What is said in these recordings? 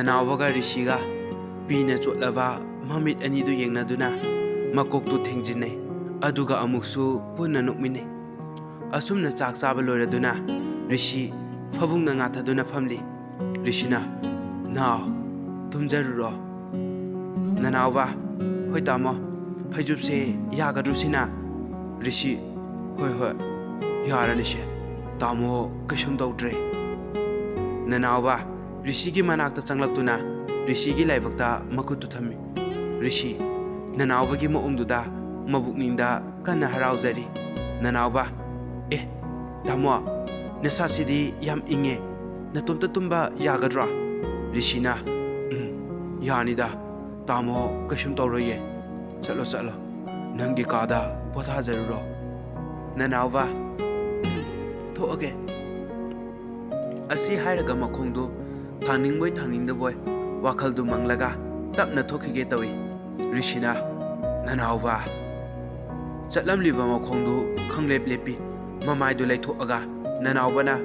Nanawaga Rishiga Pina Chotlava Mamit Anidu Yengnaduna Makoktu Tengjine Aduga Amuksu Puna Nukmine Asumna Chak Sabaloraduna Rishi Fabung Nangataduna Family Rishina Now Tumjaruro Nanawa Hoitamo Pajupse Yagadrusina Rishi Hoi Yaranishe Tamo Kashum Dodre Nanawa Rishi ki Manakta Changlakuna Rishi ki Laivakta Makutu Thami Rishi Nanawa ki Maungduda Mabukninda Kana Harauzari Nanawa Tamo Nasasidi Yam Inge Natumta Tumba Yagadra Rishina Yanida Tamo Kashum Doroye Salo Nangi Kada Potazero Nanawa Toge Asi Hiraga Makundu Tanning the boy Wakaldu Manglaga Tapna Toki Getawi Rishina Nanawa Satlam Liva Makundu Kanglep Lepi Mamai do like Toga Nanawana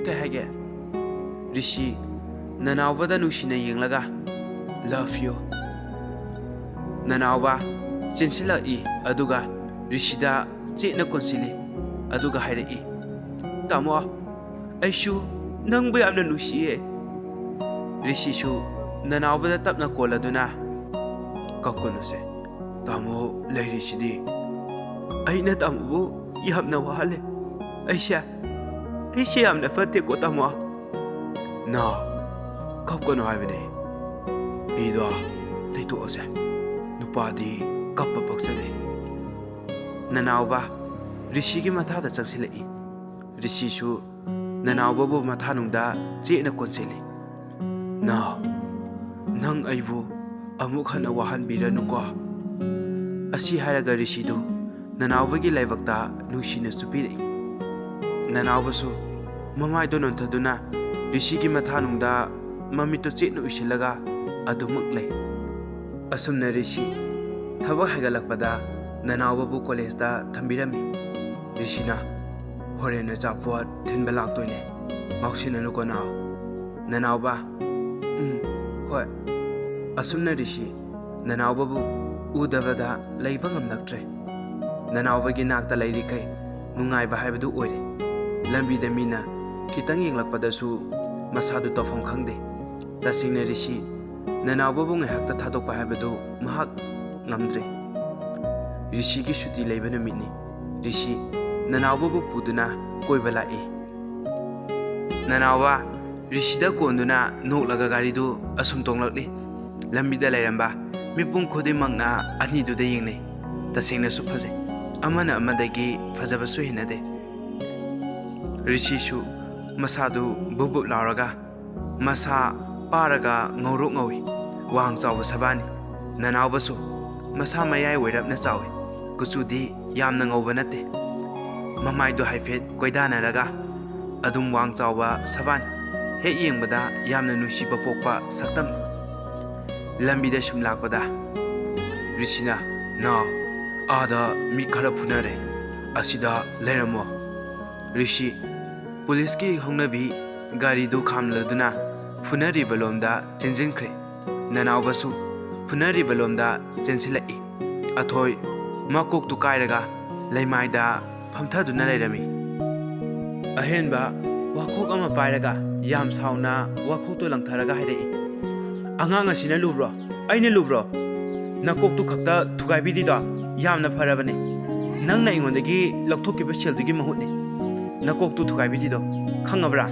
Kahage Rishi Nanawa the Nushina Yinglaga Love you Nanawa Chinsila E Aduga Rishida Chitna Consili Aduga Hire E Tamo Aishu Nang Bay Amna Nushi Rishishu Nanawa the Tapna Kola Duna Kakonose Tamo Lady Shidi Aina Tamu Yamna Wale Aisha am the Fati Kotamo No Kakono Avene Bido Taitose Nupadi Kappa Paksade Nanawa Rishigi Mata the Saxili Rishishu Nanawa Matanunda Jena Consili No Nang Aibu Amukhana Wahan Biranuka Asi Haraga Rishidu Nanawagi Lavakta Nushina Stupidi Nanawasu Mamai Donontaduna Rishigi Matanunda Mamito Chitno Ishilaga Adumukle Asumna Rishi Taba Hagalakpada Nanawabu College da Tambirami Rishina Horena Japford Tinbalak Doine Maushina Nuko Nanawa Hoi Asumna Rishi Nanawabu Udavada Laivangam Naktre Nanawagi Nakta Lady Kai Mungai Bahabadu Oi Lambi the Mina Kitanging Lakpadasu Masadu Tofong Kangde Tasing Rishi Nanawabung Hakta Tato Bahabadu Mahak Namdre Rishi ki Shuti Labana Mini Rishi Nanawabu Puduna Koibala Nanawa Rishida Konduna no Lagagaridu Asum Tonglakli Lambida Layamba Mipung Kode Magna Anidu de Yingne Tasing Supaze Amana Amadagi Fazabasu Hinade Rishi Shu Masadu Bubu Laraga Masa Paraga Ngoruk Ngawi Wang Zawa Sabani Nanawasu Masa Mayai Wait up Nasawi Kusudi Yam Nangobanate Mamai do Haifet Goidana Raga Adum Wang Zawa Savan He Ying Bada Yamna Nushiba Popa Satam Lambi de Shumlakpada Rishina No Ada Mikara Punare Asida Leramo Rishi Poliski Hongnavi Garidu Kamladuna Funari Valonda Chenjinkre Nanavasu Funari Valonda Chensila Atoy Makok to Kairaga Laimaida Pamtaduna Ledami Ahenba Wakok Ama Pairaga Yam Sauna Wakok to Langtaraga Hede Anganga Sina Lubro Aine Lubro Nakok to Kakta Tugaibida Yamna Parabane Nangna Ingondagi Loktoki Bashildugi Mahutni Nakok to Tugabidido Kangabra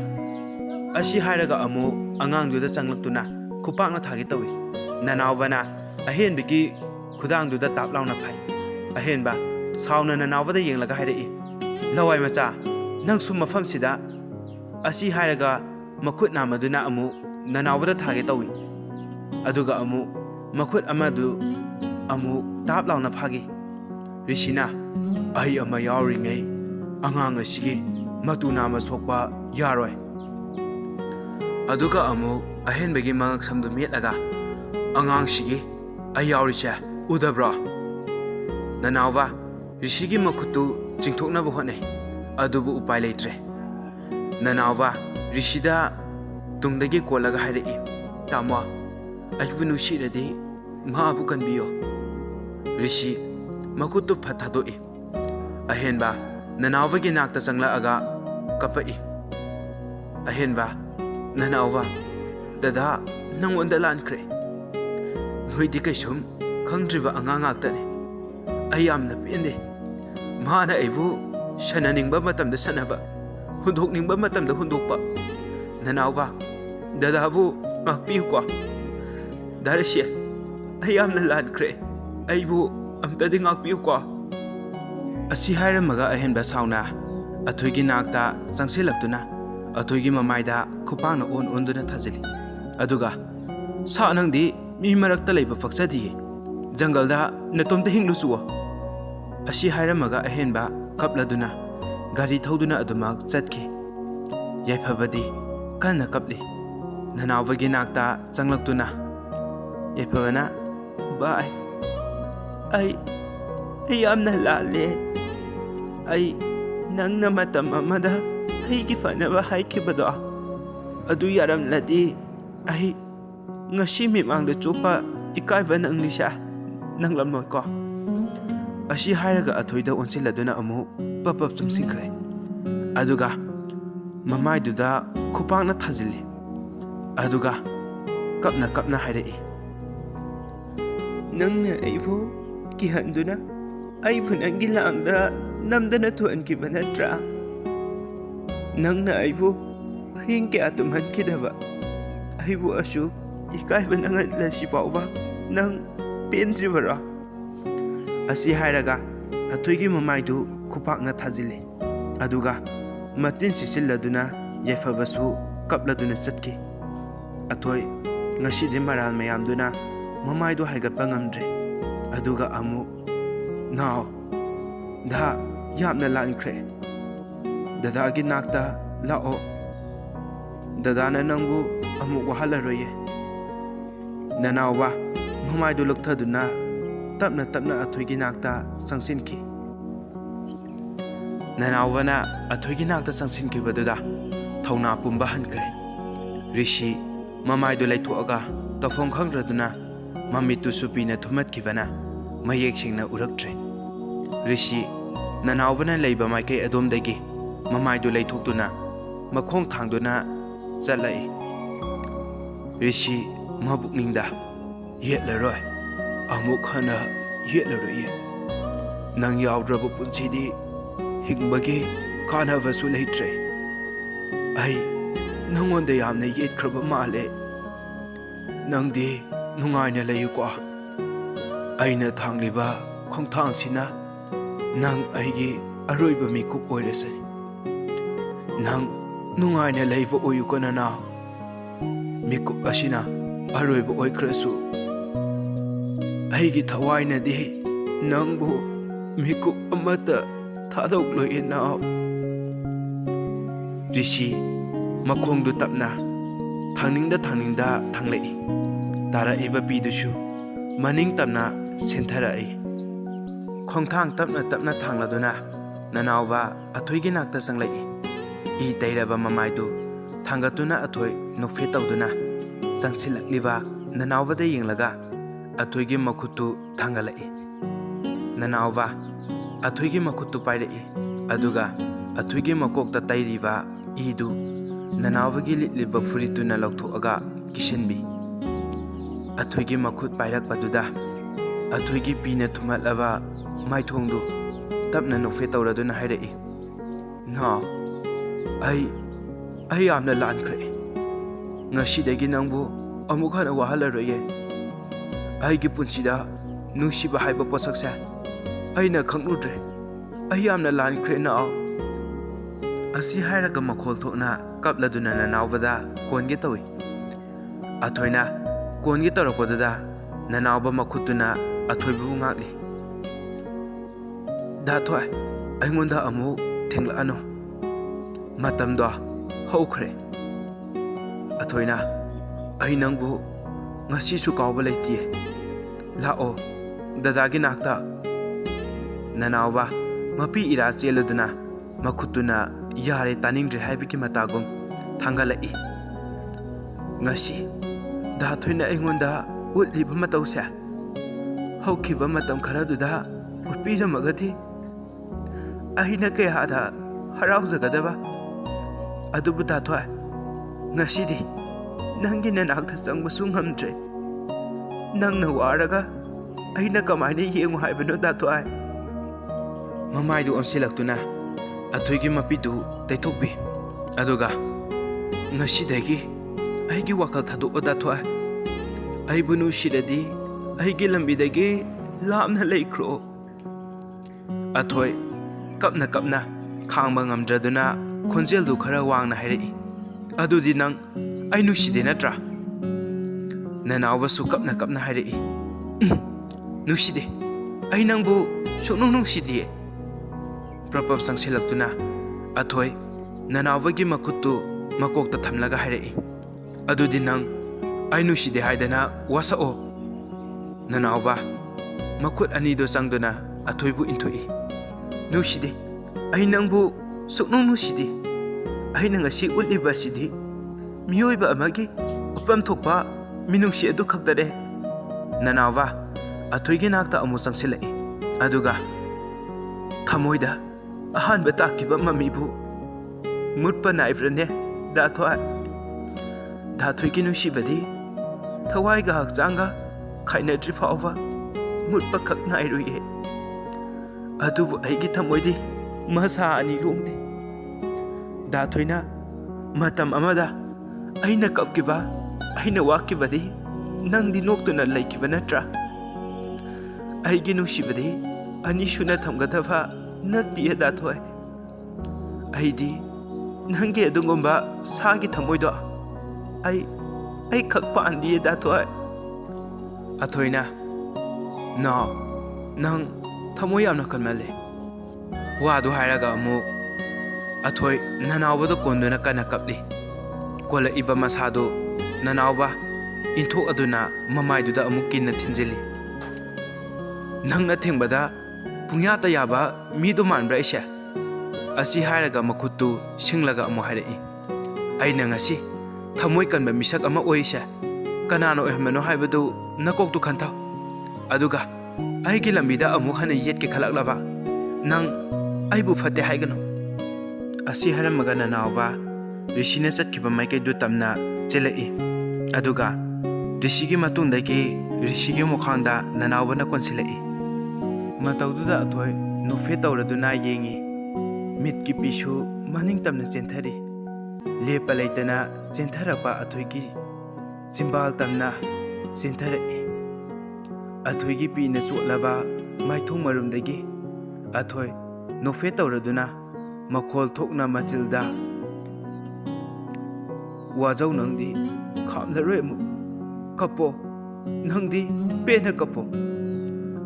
Ashi Haraga Amu Angang do the Sanglutuna Kupanga Tagitawi Nanavana Ahen Biki Kudang do the Tap Launa Pai Ahenba Sauna Nanawa the Yang Lagahide Lawai Macha Nang Suma Famsida Asi Haraga Makut Namaduna Amu Nanawa the Tagitawi Aduga Amu Makut Amadu Amu Tap Launa Pagi Rishina Ay Amayari May Angang Shigi Matuna Masokpa Yaroi Aduga Amu Ahen Begi Mangak Samdu Mietlaga Angang Shigi Ayaricha Udabra Nanawa Rishigi Makutu Chingtokna Bohone Adubu Upailetre Nanawa Rishida ꯇꯨꯡꯗꯒꯤ ꯀꯣꯜꯂꯒ ꯍꯥꯏꯔꯛꯏ, ꯇꯥꯃꯣ, ꯑꯩꯕꯨ ꯅꯨꯡꯁꯤꯔꯗꯤ ꯃꯥꯕꯨ ꯀꯟꯕꯤꯌꯣ꯫ ꯔꯤꯁꯤ ꯃꯈꯨꯠꯇꯨ ꯐꯠ ꯊꯥꯗꯣꯛꯏ꯫ ꯑꯍꯦꯟꯕ ꯅꯅꯥꯎꯕꯒꯤ ꯅꯥꯛꯇ ꯆꯪꯂꯛꯑꯒ ꯀꯞꯄꯛꯏ꯫ ꯑꯍꯦꯟꯕ, ꯅꯅꯥꯎꯕ, ꯗꯗꯥ ꯅꯪꯉꯣꯟꯗ ꯂꯥꯟꯈ꯭ꯔꯦ꯫ ꯅꯣꯏꯗꯤ ꯀꯩꯁꯨꯝ ꯈꯪꯗ꯭ꯔꯤꯕ ꯑꯉꯥꯡ ꯉꯥꯛꯇꯅꯤ꯫ ꯑꯩ ꯌꯥꯝꯅ ꯄꯦꯟꯗꯦ꯫ ꯃꯥꯅ ꯑꯩꯕꯨ ꯁꯥꯟꯅꯅꯤꯡꯕ ꯃꯇꯝꯗ ꯁꯥꯟꯅꯕ, ꯍꯨꯟꯗꯣꯛꯅꯤꯡꯕ ꯃꯇꯝꯗ ꯍꯨꯟꯗꯣꯛꯄ꯫ ꯅꯅꯥꯎꯕ, ꯗꯗꯥꯕꯨ ꯉꯥꯛꯄꯤꯌꯨꯀꯣ꯫ ꯗꯥ ꯔꯤꯁꯤ, ꯑꯩ ꯌꯥꯝꯅ ꯂꯥꯟꯈ꯭ꯔꯦ꯫ ꯑꯩꯕꯨ ꯑꯝꯇꯗꯤ ꯉꯥꯛꯄꯤꯌꯨꯀꯣ꯫ ꯑꯁꯤ ꯍꯥꯏꯔꯝꯃꯒ ꯑꯍꯦꯟꯕ ꯁꯥꯎꯅ ꯑꯊꯣꯏꯒꯤ ꯅꯥꯛꯇ ꯆꯪꯁꯤꯜꯂꯛꯇꯨꯅ ꯑꯊꯣꯏꯒꯤ ꯃꯃꯥꯏꯗ ꯈꯨꯄꯥꯛꯅ ꯑꯣꯟꯗꯨꯅ ꯊꯥꯖꯤꯜꯂꯤ꯫ ꯑꯗꯨꯒ, ꯁꯥ ꯅꯪꯗꯤ ꯃꯤ ꯃꯔꯛꯇ ꯂꯩꯕ ꯄꯛꯆꯗꯤꯌꯦ꯫ ꯖꯪꯒꯜꯗ ꯅꯇꯣꯝꯇ ꯍꯤꯡꯂꯨ ꯆꯨꯑꯣ꯫ ꯑꯁꯤ ꯍꯥꯏꯔꯝꯃꯒ ꯑꯍꯦꯟꯕ ꯀꯞꯂꯗꯨꯅ ꯒꯥꯔꯤ ꯊꯧꯗꯨꯅ ꯑꯗꯨꯃꯛ ꯆꯠꯈꯤ꯫ ꯌꯥꯏꯐꯕꯗꯤ ꯀꯟꯅ ꯀꯞꯂꯤ꯫ ꯅꯅꯥꯎꯕꯒꯤ ꯅꯥꯛꯇ ꯆꯪꯂꯛꯇꯨꯅ ꯌꯥꯏꯐꯕꯅ, ꯚꯥꯏ, ꯑꯩ ꯌꯥꯝꯅ ꯂꯥꯜꯂꯦ꯫ ꯑꯩ ꯅꯪꯅ ꯃꯇꯝ ꯑꯃꯗ ꯑꯩꯒꯤ ꯐꯅꯕ ꯍꯥꯏꯈꯤꯕꯗꯣ ꯑꯗꯨ ꯌꯥꯔꯝꯂꯗꯤ ꯑꯩ ꯉꯁꯤ ꯃꯤꯠꯃꯥꯡꯗ ꯆꯨꯞꯄ ꯏꯀꯥꯏꯕ ꯅꯪꯂꯝꯂꯣꯏꯀꯣ꯫ ꯑꯁꯤ ꯍꯥꯏꯔꯒ ꯑꯊꯣꯏꯗ ꯑꯣꯟꯁꯤꯜꯂꯗꯨꯅ ꯑꯃꯨꯛ ꯄꯞ ꯆꯨꯝꯁꯤꯟꯈ꯭ꯔꯦ꯫ ꯑꯗꯨꯒ ꯃꯃꯥꯏꯗꯨꯗ ꯈꯨꯄꯥꯛꯅ ꯊꯥꯖꯤꯜꯂꯤ꯫ ꯑꯗꯨꯒ ꯀꯞꯅ ꯀꯞꯅ ꯍꯥꯏꯔꯛꯏ, ꯅꯪꯅ ꯑꯩꯕꯨ ꯀꯤꯍꯟꯗꯨꯅ ꯑꯩꯕꯨ ꯅꯪꯒꯤ ꯂꯥꯡꯗ ꯅꯝꯗꯅ ꯊꯨꯍꯟꯈꯤꯕ ꯅꯠꯇ꯭ꯔꯥ? ꯅꯪꯅ ꯑꯩꯕꯨ ꯑꯍꯤꯡ ꯀꯌꯥ ꯇꯨꯝꯍꯟꯈꯤꯗꯕ ꯑꯩꯕꯨ ꯑꯁꯨꯛ ꯏꯀꯥꯏꯕ ꯅꯪꯍꯜꯂꯁꯤ ꯐꯥꯎꯕ ꯅꯪ ꯄꯦꯟꯗ꯭ꯔꯤꯕꯔꯣ? ꯑꯁꯤ ꯍꯥꯏꯔꯒ ꯑꯊꯣꯏꯒꯤ ꯃꯃꯥꯏꯗꯨ ꯈꯨꯄꯥꯛꯅ ꯊꯥꯖꯤꯜꯂꯤ꯫ ꯑꯗꯨꯒ ꯃꯇꯤꯟ ꯁꯤꯠꯆꯤꯜꯂꯗꯨꯅ ꯌꯥꯏꯐꯕꯁꯨ ꯀꯞꯂꯗꯨꯅ ꯆꯠꯈꯤ꯫ ꯑꯊꯣꯏ ꯉꯁꯤꯗꯤ ꯃꯔꯥꯜ ꯃꯌꯥꯝꯗꯨꯅ ꯃꯃꯥꯏꯗꯨ ꯍꯥꯏꯒꯠꯄ ꯉꯝꯗ꯭ꯔꯦ꯫ ꯑꯗꯨꯒ ꯑꯃꯨꯛ, ꯅꯥꯎ, ꯗꯥ ꯌꯥꯝꯅ ꯂꯥꯟꯈ꯭ꯔꯦ꯫ ꯗꯗꯥꯒꯤ ꯅꯥꯛꯇ ꯂꯥꯛꯑꯣ꯫ ꯗꯗꯥꯅ ꯅꯪꯕꯨ ꯑꯃꯨꯛ ꯋꯥꯍꯜꯂꯔꯣꯏꯌꯦ꯫ ꯅꯅꯥꯎꯕ ꯃꯃꯥꯏꯗꯨ ꯂꯨꯞꯊꯗꯨꯅ ꯇꯞꯅ ꯇꯞꯅ ꯑꯊꯣꯏꯒꯤ ꯅꯥꯛꯇ ꯆꯪꯁꯤꯟꯈꯤ꯫ ꯅꯅꯥꯎꯕꯅ ꯑꯊꯣꯏꯒꯤ ꯅꯥꯛꯇ ꯆꯪꯁꯤꯟꯈꯤꯕꯗꯨꯗ ꯊꯧꯅꯥ ꯄꯨꯝꯕ ꯍꯟꯈ꯭ꯔꯦ꯫ ꯔꯤꯁꯤ ꯃꯃꯥꯏꯗꯨ ꯂꯩꯊꯣꯛꯑꯒ ꯇꯧꯐꯝ ꯈꯪꯗ꯭ꯔꯗꯨꯅ ꯃꯃꯤꯠꯇꯨ ꯁꯨꯄꯤꯅ ꯊꯨꯝꯍꯠꯈꯤꯕꯅ ꯃꯌꯦꯛ ꯁꯦꯡꯅ ꯎꯔꯛꯇ꯭ꯔꯦ꯫ ꯔꯤꯁꯤ ꯅꯅꯥꯎꯕꯅ ꯂꯩꯕ ꯃꯥꯏꯀꯩ ꯑꯗꯣꯝꯗꯒꯤ ꯃꯃꯥꯏꯗꯨ ꯂꯩꯊꯣꯛꯇꯨꯅ ꯃꯈꯣꯡ ꯊꯥꯡꯗꯨꯅ ꯆꯠꯂꯛꯏ꯫ ꯔꯤꯁꯤ ꯃꯕꯨꯛꯅꯤꯡꯗ, ꯌꯦꯠꯂꯔꯣꯏ, ꯑꯃꯨꯛ ꯍꯟꯅ ꯌꯦꯠꯂꯔꯣꯏꯌꯦ꯫ ꯅꯪ ꯌꯥꯎꯗ꯭ꯔꯕ ꯄꯨꯟꯁꯤꯗꯤ ꯍꯤꯡꯕꯒꯤ ꯀꯥꯟꯅꯕꯁꯨ ꯂꯩꯇ꯭ꯔꯦ꯫ ꯑꯩ ꯅꯪꯉꯣꯟꯗ ꯌꯥꯝꯅ ꯌꯦꯠꯈ꯭ꯔꯕ ꯃꯥꯜꯂꯦ꯫ ꯅꯪꯗꯤ ꯅꯨꯡꯉꯥꯏꯅ ꯂꯩꯌꯨꯀꯣ꯫ ꯑꯩꯅ ꯊꯥꯡꯂꯤꯕ ꯈꯣꯡꯊꯥꯡꯁꯤꯅ ꯅꯪ ꯑꯩꯒꯤ ꯑꯔꯣꯏꯕ ꯃꯤꯀꯨꯞ ꯑꯣꯏꯔꯁꯦ꯫ ꯅꯪ ꯅꯨꯡꯉꯥꯏꯅ ꯂꯩꯕ ꯑꯣꯏꯌꯨꯀꯣ ꯅꯅꯥꯎ꯫ ꯃꯤꯀꯨꯞ ꯑꯁꯤꯅ ꯑꯔꯣꯏꯕ ꯑꯣꯏꯈ꯭ꯔꯁꯨ ꯑꯩꯒꯤ ꯊꯋꯥꯏꯅꯗꯤ ꯅꯪꯕꯨ ꯃꯤꯀꯨꯞ ꯑꯃꯠꯇ ꯊꯥꯗꯣꯛꯂꯣꯏꯌꯦ ꯅꯥꯎ꯫ ꯔꯤꯁꯤ ꯃꯈꯣꯡꯗꯨ ꯇꯞꯅ ꯊꯥꯡꯅꯤꯡꯗ ꯊꯥꯡꯂꯛꯏ꯫ ꯇꯥꯔꯛꯏꯕ ꯄꯤꯗꯨꯁꯨ ꯃꯅꯤꯡ ꯇꯝꯅ ꯆꯦꯟꯊꯔꯛꯏ꯫ ꯈꯣꯡꯊꯥꯡ ꯇꯞꯅ ꯇꯞꯅ ꯊꯥꯡꯂꯗꯨꯅ ꯅꯅꯥꯎꯕ ꯑꯊꯣꯏꯒꯤ ꯅꯥꯛꯇ ꯆꯪꯂꯛꯏ꯫ ꯏ ꯇꯩꯔꯕ ꯃꯃꯥꯏꯗꯨ ꯊꯥꯡꯒꯠꯇꯨꯅ ꯑꯊꯣꯏ ꯅꯣꯛꯐꯦꯠ ꯇꯧꯗꯨꯅ ꯆꯪꯁꯤꯜꯂꯛꯂꯤꯕ ꯅꯅꯥꯎꯕꯗ ꯌꯦꯡꯂꯒ ꯑꯊꯣꯏꯒꯤ ꯃꯈꯨꯠꯇꯨ ꯊꯥꯡꯒꯠꯂꯛꯏ꯫ ꯅꯅꯥꯎꯕ ꯑꯊꯣꯏꯒꯤ ꯃꯈꯨꯠꯇꯨ ꯄꯥꯏꯔꯛꯏ꯫ ꯑꯗꯨꯒ ꯑꯊꯣꯏꯒꯤ ꯃꯀꯣꯛꯇ ꯇꯩꯔꯤꯕ ꯏꯗꯨ ꯅꯅꯥꯎꯕꯒꯤ ꯂꯤꯠꯂꯤꯕ ꯐꯨꯔꯤꯠꯇꯨꯅ ꯂꯧꯊꯣꯛꯑꯒ ꯀꯤꯁꯤꯟꯕꯤ꯫ ꯑꯊꯣꯏꯒꯤ ꯃꯈꯨꯠ ꯄꯥꯏꯔꯛꯄꯗꯨꯗ ꯑꯊꯣꯏꯒꯤ ꯄꯤꯅ ꯊꯨꯝꯍꯠꯂꯕ ꯃꯥꯏꯊꯣꯡꯗꯨ ꯇꯞꯅ ꯅꯣꯛꯐꯦꯠ ꯇꯧꯔꯗꯨꯅ ꯍꯥꯏꯔꯛꯏ, ꯅꯥꯎ, ꯑꯩ ꯌꯥꯝꯅ ꯂꯥꯟꯈ꯭ꯔꯦ꯫ ꯉꯁꯤꯗꯒꯤ ꯅꯪꯕꯨ ꯑꯃꯨꯛ ꯍꯟꯅ ꯋꯥꯍꯜꯂꯔꯣꯏꯌꯦ꯫ ꯑꯩꯒꯤ ꯄꯨꯟꯁꯤꯗ ꯅꯨꯡꯁꯤꯕ ꯍꯥꯏꯕ ꯄꯣꯠꯁꯛꯁꯦ ꯑꯩꯅ ꯈꯪꯂꯨꯗ꯭ꯔꯦ꯫ ꯑꯩ ꯌꯥꯝꯅ ꯂꯥꯟꯈ꯭ꯔꯦ ꯅꯥꯎ꯫ ꯑꯁꯤ ꯍꯥꯏꯔꯒ ꯃꯈꯣꯜ ꯊꯣꯛꯅ ꯀꯞꯂꯗꯨꯅ ꯅꯅꯥꯎꯕꯗ ꯀꯣꯟꯒꯦ ꯇꯧꯏ꯫ ꯑꯊꯣꯏꯅ ꯀꯣꯟꯒꯦ ꯇꯧꯔꯛꯄꯗꯨꯗ ꯅꯅꯥꯎꯕ ꯃꯈꯨꯠꯇꯨꯅ ꯑꯊꯣꯏꯕꯨ ꯉꯥꯛꯂꯤ꯫ ꯗꯥ ꯊꯣꯏ, ꯑꯩꯉꯣꯟꯗ ꯑꯃꯨꯛ ꯊꯦꯡꯂꯛꯑꯅꯨ꯫ ꯃꯇꯝꯗꯣ ꯍꯧꯈ꯭ꯔꯦ꯫ ꯑꯊꯣꯏꯅ, ꯑꯩ ꯅꯪꯕꯨ ꯉꯁꯤꯁꯨ ꯀꯥꯎꯕ ꯂꯩꯇꯤꯌꯦ꯫ ꯂꯥꯛꯑꯣ ꯗꯗꯥꯒꯤ ꯅꯥꯛꯇ꯫ ꯅꯅꯥꯎꯕ ꯃꯄꯤ ꯏꯔꯥ ꯆꯦꯜꯂꯗꯨꯅ ꯃꯈꯨꯠꯇꯨꯅ ꯌꯥꯔꯦ ꯇꯥꯅꯤꯡꯗ꯭ꯔꯦ ꯍꯥꯏꯕꯒꯤ ꯃꯇꯥꯒꯨꯝ ꯊꯥꯡꯒꯠꯂꯛꯏ꯫ ngasi da thoina aingonda utliba matause haukiba matam kharaduda utpiramagadi aina kayada haraujagdaba adubu da thoi ngasidi nangi nanakta changbasu ngamdre nangna waraga aina kamaina yengu haibano da thoi mamaidu onsilaktuna athoigi mapidu taithokbi aduga ngasidagi aigi wakal thadu oda thoi aibunu shiradi aigi lambidagi lamna leikro athoi kapna kapna khangba ngamdraduna khonjeldu khara wangna hairei adudi nang ainu shide natra nanawa su kapna kapna hairei nushide ai nangbu soknong nong sidie propap sangsilaktuna athoi nanawagi makutu makokta thamlaga hairei adudi nang ainu shide haidana wasao nanawa makut ani do sangduna athoibu inthoi nushide ai nangbu soknong nushide ai nang asi uliba sidi miyoiba amagi upam thokpa minungsi adu khakdare nanawa athoigi nakta amu sangsilai aduga thamoida ahan bata kiba mamibu mutpa naibrane da thoigi nushibadi thawai ga hakchanga khaina trifawa mutpa khak nairuye adubu aigi thamoidi masa ani longde da thoina matam amada aina kapkiba aina wakibadi nangdi noktuna laikiba natra aigi nushibadi ani shuna thamgadaba natiya da thoi aidi nangi adungomba sagi thamoido ai khakpa andi da thoi athoina no nang thamoi yamna kalmale wadu hairaga amu athoi nanawado konduna kana kapli kola iba masado nanawa intho aduna mamaiduda amu kinna thinjeli nangna thengbada pungyata yaba mido manbra isha asi hairaga makutu singlaga amu hairei aina ngasi thamoi kanba misak ama orisha kanano ehmano haibadu nakoktu khantau aduga aigi lambida amu hana yetke khalaklaba nang aibu fate haigano asi haramaga nanawa rishina chatkiba maikai du tamna chelai aduga rishigi matungdagi rishigi mukhangda nanawbana konsilai mataududa athoi nufe tauraduna yengi mitki pisu maning tamna chenthari lepa laitana chentharapa athoigi chimbal tamna chenthari athoigi pina chotlaba maithong marumdagi athoi nufe tauraduna makhol thokna machilda wajau nangdi khamlaroi mu kapo nangdi pena kapo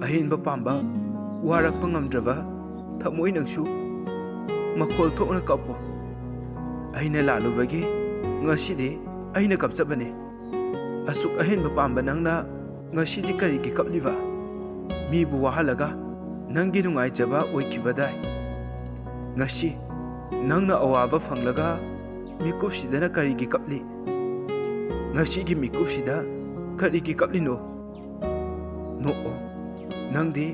ahinba pamba warakpa ngamdraba thamoi nangsu makhol thokna kapo aina lalubagi ngasidi aina kapchabane asuk ahinba pamba nangna ngasidi karigi kapliba mibu wahalaga nangi nungai jaba oikibadai ngasi nangna awaba phanglaga mikupsidana karigi kapli ngasigi mikupsida karigi kapli no nangdi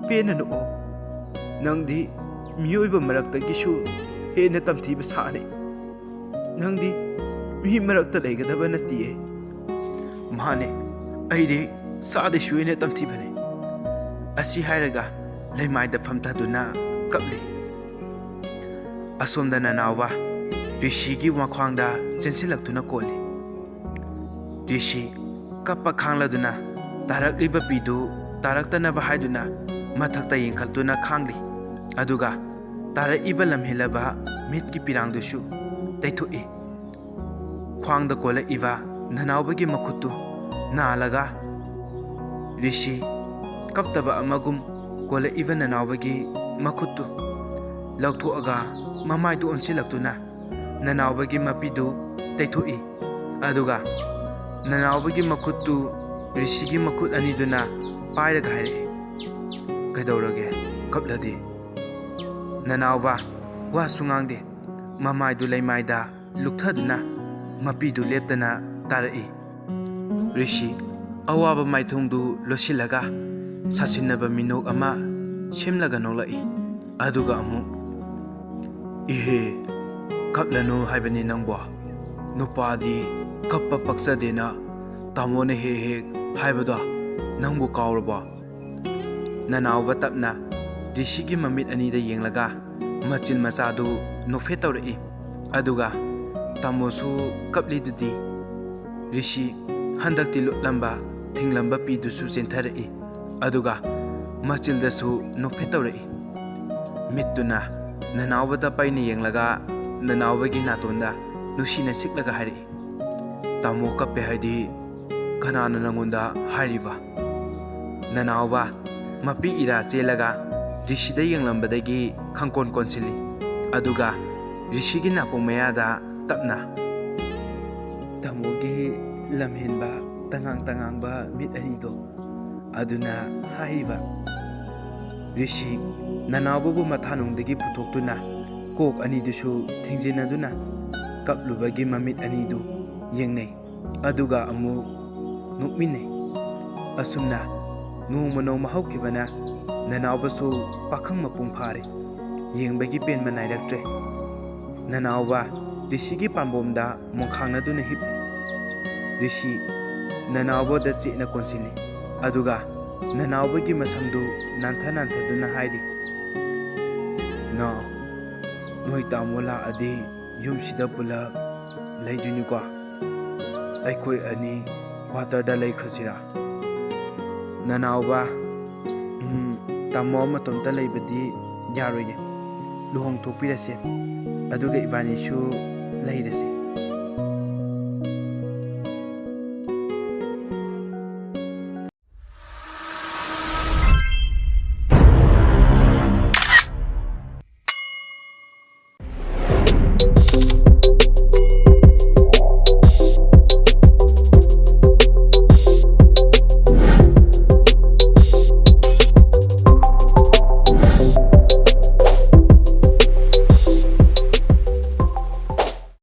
pena no nangdi miyoiba marakta gishu hena tamthiba sane nangdi mi marakta leigadaba natiye mane aide sade shuine tamthibane asi hairaga leimaida famtaduna kapli asomda nanawa rishigi wakhwangda chensilaktuna koli rishi kappa khangladuna tarakliba pidu taraktanaba haiduna mathakta yengkhaltuna khangli aduga taraiba lamhelaba mitki pirangdushu taithoi khwangda kola iba nanawbagi makhutu nalaga rishi kaptaba amagum kola iba nanawbagi makhutu lauthoaga mamaidu onsilaktuna nanawbagi mapidu taithoi aduga nanawbagi makhutu rishigi makhut aniduna pairaga haire kaidaurage kapladi nanawba wa sungangde mamaidu leimaida lukthaduna mapidu leptana ꯇꯥꯔꯛꯏ꯫ ꯔꯤꯁꯤ ꯑꯋꯥꯕ ꯃꯥꯏꯊꯣꯡꯗꯨ ꯂꯣꯠꯁꯤꯜꯂꯒ ꯁꯥꯁꯤꯟꯅꯕ ꯃꯤꯅꯣꯛ ꯑꯃ ꯁꯦꯝꯂꯒ ꯅꯣꯛꯂꯛꯏ꯫ ꯑꯗꯨꯒ ꯑꯃꯨꯛ "ꯏꯍꯦ, ꯀꯞꯂꯅꯨ ꯍꯥꯏꯕꯅꯤ ꯅꯪꯕꯣ꯫ ꯅꯨꯄꯥꯗꯤ ꯀꯞꯄ ꯄꯛꯆꯗꯦꯅ ꯇꯥꯃꯣꯅ ꯍꯦꯛ ꯍꯦꯛ ꯍꯥꯏꯕꯗꯣ ꯅꯪꯕꯨ ꯀꯥꯎꯔꯕꯣ?" ꯅꯅꯥꯎꯕ ꯇꯞꯅ ꯔꯤꯁꯤꯒꯤ ꯃꯃꯤꯠ ꯑꯅꯤꯗ ꯌꯦꯡꯂꯒ ꯃꯆꯤꯟ ꯃꯆꯥꯗꯨ ꯅꯣꯛꯐꯦꯠ ꯇꯧꯔꯛꯏ꯫ ꯑꯗꯨꯒ "ꯇꯥꯃꯣꯁꯨ ꯀꯞꯂꯤꯗꯨꯗꯤ." ꯔꯤꯁꯤ ꯍꯟꯗꯛꯇꯤ ꯂꯨꯠꯂꯝꯕ ꯊꯤꯡꯂꯝꯕ ꯄꯤꯗꯨꯁꯨ ꯆꯦꯟꯊꯔꯛꯏ꯫ ꯑꯗꯨꯒ ꯃꯆꯤꯜꯗꯁꯨ ꯅꯣꯛꯐꯦꯠ ꯇꯧꯔꯛꯏ꯫ ꯃꯤꯠꯇꯨꯅ ꯅꯅꯥꯎꯕꯗ ꯄꯩꯅ ꯌꯦꯡꯂꯒ ꯅꯅꯥꯎꯕꯒꯤ ꯅꯥꯇꯣꯟꯗ ꯅꯨꯡꯁꯤꯅ ꯁꯤꯛꯂꯒ ꯍꯥꯏꯔꯛꯏ, "ꯇꯥꯃꯣ ꯀꯞꯄꯦ ꯍꯥꯏꯗꯤ ꯀꯅꯥꯅ ꯅꯪꯉꯣꯟꯗ ꯍꯥꯏꯔꯤꯕ?" ꯅꯅꯥꯎꯕ ꯃꯄꯤ ꯏꯔꯥ ꯆꯦꯜꯂꯒ ꯔꯤꯁꯤꯗ ꯌꯦꯡꯂꯝꯕꯗꯒꯤ ꯈꯪꯀꯣꯟ ꯀꯣꯟꯁꯤꯜꯂꯤ꯫ ꯑꯗꯨꯒ ꯔꯤꯁꯤꯒꯤ ꯅꯥꯀꯣꯡ ꯃꯌꯥꯗ ꯇꯞꯅ "ꯇꯥꯃꯣꯒꯤ ꯂꯝꯍꯦꯟꯕ ꯇꯉꯥꯡ ꯇꯉꯥꯡꯕ ꯃꯤꯠ ꯑꯅꯤꯗꯣ ꯑꯗꯨꯅ ꯍꯥꯏꯔꯤꯕ." ꯔꯤꯁꯤ ꯅꯅꯥꯎꯕꯕꯨ ꯃꯊꯥꯅꯨꯡꯗꯒꯤ ꯄꯨꯊꯣꯛꯇꯨꯅ ꯀꯣꯛ ꯑꯅꯤꯗꯨꯁꯨ ꯊꯦꯡꯖꯤꯟꯅꯗꯨꯅ ꯀꯞꯂꯨꯕꯒꯤ ꯃꯃꯤꯠ ꯑꯅꯤꯗꯨ ꯌꯦꯡꯅꯩ꯫ ꯑꯗꯨꯒ ꯑꯃꯨꯛ ꯅꯣꯛꯃꯤꯟꯅꯩ꯫ ꯑꯁꯨꯝꯅ ꯅꯣꯡꯃ ꯅꯣꯡꯃ ꯍꯧꯈꯤꯕꯅ ꯅꯅꯥꯎꯕꯁꯨ ꯄꯥꯈꯪ ꯃꯄꯨꯡ ꯐꯥꯔꯦ꯫ ꯌꯦꯡꯕꯒꯤ ꯄꯦꯟꯕ ꯅꯥꯏꯔꯛꯇ꯭ꯔꯦ꯫ ꯅꯅꯥꯎꯕ ꯔꯤꯁꯤꯒꯤ ꯄꯥꯝꯕꯣꯝꯗ ꯃꯣꯡꯈꯥꯡꯅꯗꯨꯅ ꯍꯤꯞꯂꯤ꯫ ꯔꯤꯁꯤ ꯅꯅꯥꯎꯕꯗ ꯆꯦꯠꯅ ꯀꯣꯟꯁꯤꯜꯂꯤ꯫ ꯑꯗꯨꯒ ꯅꯅꯥꯎꯕꯒꯤ ꯃꯁꯝꯗꯨ ꯅꯥꯟꯊ ꯅꯥꯟꯊꯗꯨꯅ ꯍꯥꯏꯔꯤ, "ꯅꯥꯎ, ꯅꯣꯏ ꯇꯥꯃꯣ ꯂꯥꯛꯑꯗꯤ ꯌꯨꯝꯁꯤꯗ ꯄꯨꯂꯞ ꯂꯩꯗꯣꯏꯅꯤꯀꯣ? ꯑꯩꯈꯣꯏ ꯑꯅꯤ ꯀ꯭ꯋꯥꯇꯔꯗ ꯂꯩꯈ꯭ꯔꯁꯤꯔꯥ?" ꯅꯅꯥꯎꯕ "ꯇꯥꯃꯣ ꯃꯇꯣꯝꯇ ꯂꯩꯕꯗꯤ ꯌꯥꯔꯣꯏꯌꯦ. ꯂꯨꯍꯣꯡꯊꯣꯛꯄꯤꯔꯁꯦ. ꯑꯗꯨꯒ ꯏꯕꯥꯅꯤꯁꯨ ꯂꯩꯔꯁꯤ."